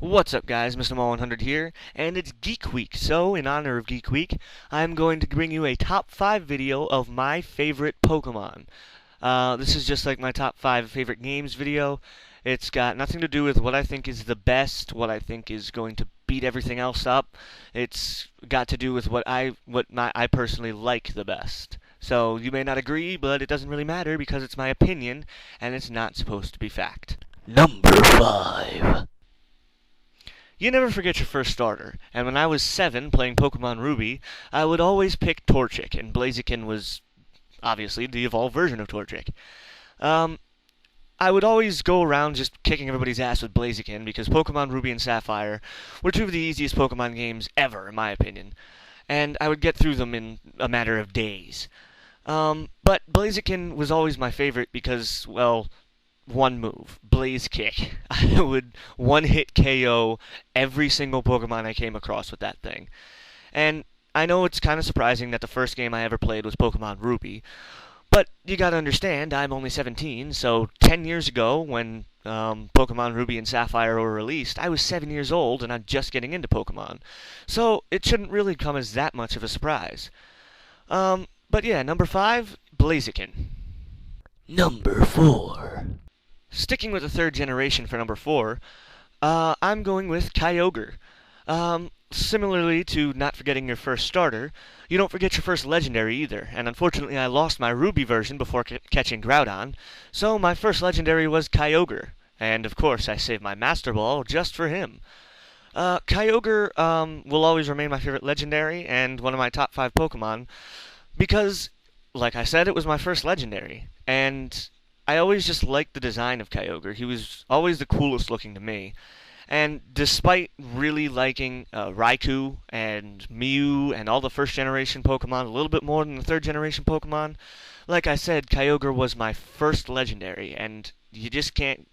What's up guys, Mr. Mall100 here, and it's Geek Week, so in honor of Geek Week, I'm going to bring you a top 5 video of my favorite Pokemon. This is just like my top 5 favorite games video. It's got nothing to do with what I think is the best, what I think is going to beat everything else up. It's got to do with what I personally like the best. So you may not agree, but it doesn't really matter because it's my opinion, and it's not supposed to be fact. Number 5. You never forget your first starter, and when I was 7 playing Pokemon Ruby, I would always pick Torchic, and Blaziken was obviously the evolved version of Torchic. I would always go around just kicking everybody's ass with Blaziken because Pokemon Ruby and Sapphire were two of the easiest Pokemon games ever, in my opinion, and I would get through them in a matter of days. But Blaziken was always my favorite because, well, one move, Blaze Kick. I would one-hit KO every single Pokemon I came across with that thing. And I know it's kind of surprising that the first game I ever played was Pokemon Ruby, but you gotta understand, I'm only 17, so 10 years ago when Pokemon Ruby and Sapphire were released, I was 7 years old and I'm just getting into Pokemon. So it shouldn't really come as that much of a surprise. But yeah, number 5, Blaziken. Number 4. Sticking with the third generation for number 4, I'm going with Kyogre. Similarly to not forgetting your first starter, you don't forget your first legendary either, and unfortunately I lost my Ruby version before catching Groudon, so my first legendary was Kyogre, and of course I saved my Master Ball just for him. Kyogre will always remain my favorite legendary and one of my top 5 Pokemon, because, like I said, it was my first legendary, and I always just liked the design of Kyogre. He was always the coolest looking to me. And despite really liking Raikou and Mew and all the first generation Pokemon a little bit more than the third generation Pokemon, like I said, Kyogre was my first legendary, and you just can't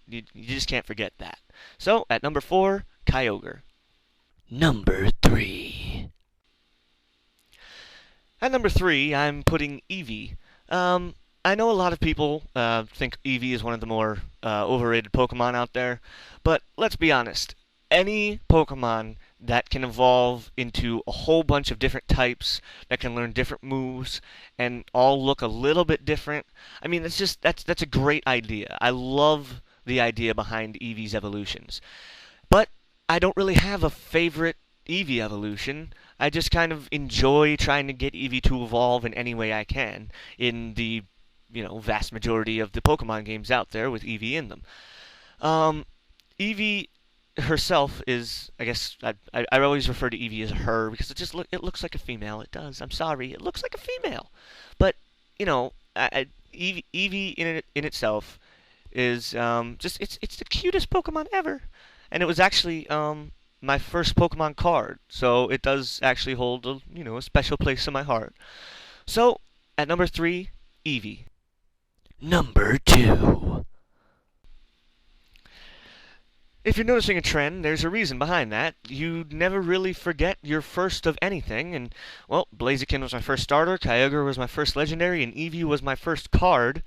forget that. So at number 4, Kyogre. Number 3. At number 3, I'm putting Eevee. I know a lot of people think Eevee is one of the more overrated Pokemon out there, but let's be honest. Any Pokemon that can evolve into a whole bunch of different types, that can learn different moves, and all look a little bit different, I mean, that's a great idea. I love the idea behind Eevee's evolutions. But I don't really have a favorite Eevee evolution. I just kind of enjoy trying to get Eevee to evolve in any way I can in the vast majority of the Pokemon games out there with Eevee in them. Eevee herself is, I guess, I always refer to Eevee as her because it looks like a female. It does. I'm sorry, it looks like a female. But Eevee in itself is it's the cutest Pokemon ever, and it was actually my first Pokemon card, so it does actually hold a special place in my heart. So at number 3, Eevee. Number 2. If you're noticing a trend, there's a reason behind that. You never really forget your first of anything, and, well, Blaziken was my first starter, Kyogre was my first legendary, and Eevee was my first card,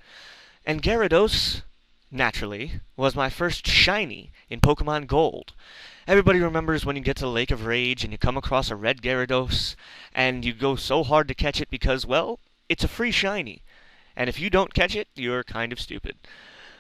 and Gyarados, naturally, was my first shiny in Pokemon Gold. Everybody remembers when you get to the Lake of Rage and you come across a red Gyarados, and you go so hard to catch it because, well, it's a free shiny. And if you don't catch it, you're kind of stupid.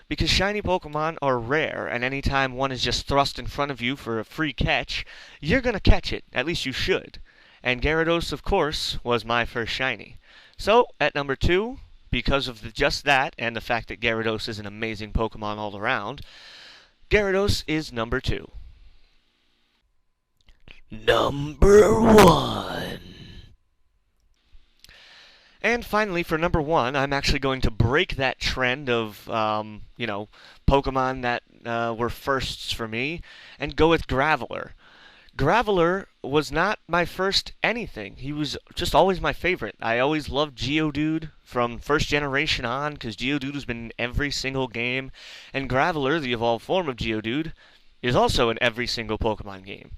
Because shiny Pokemon are rare, and anytime one is just thrust in front of you for a free catch, you're going to catch it. At least you should. And Gyarados, of course, was my first shiny. So, at number 2, because of just that, and the fact that Gyarados is an amazing Pokemon all around, Gyarados is number 2. Number 1. And finally, for number 1, I'm actually going to break that trend of, Pokemon that were firsts for me, and go with Graveler. Graveler was not my first anything. He was just always my favorite. I always loved Geodude from first generation on, because Geodude has been in every single game, and Graveler, the evolved form of Geodude, is also in every single Pokemon game.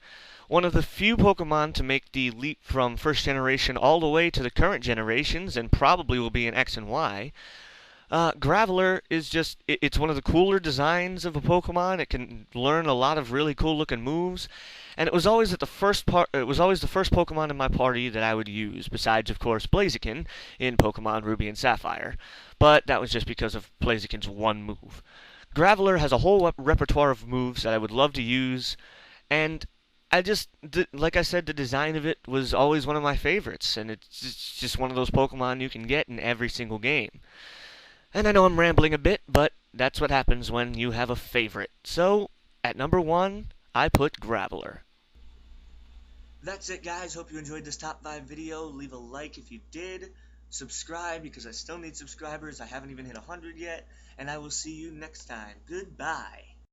One of the few Pokemon to make the leap from first generation all the way to the current generations, and probably will be in X and Y. Graveler is it's one of the cooler designs of a Pokemon. It can learn a lot of really cool looking moves. And it was always it was always the first Pokemon in my party that I would use, besides of course Blaziken in Pokemon Ruby and Sapphire. But that was just because of Blaziken's one move. Graveler has a whole repertoire of moves that I would love to use, and like I said, the design of it was always one of my favorites, and it's just one of those Pokemon you can get in every single game. And I know I'm rambling a bit, but that's what happens when you have a favorite. So, at number 1, I put Graveler. That's it, guys. Hope you enjoyed this top 5 video. Leave a like if you did. Subscribe, because I still need subscribers. I haven't even hit 100 yet. And I will see you next time. Goodbye.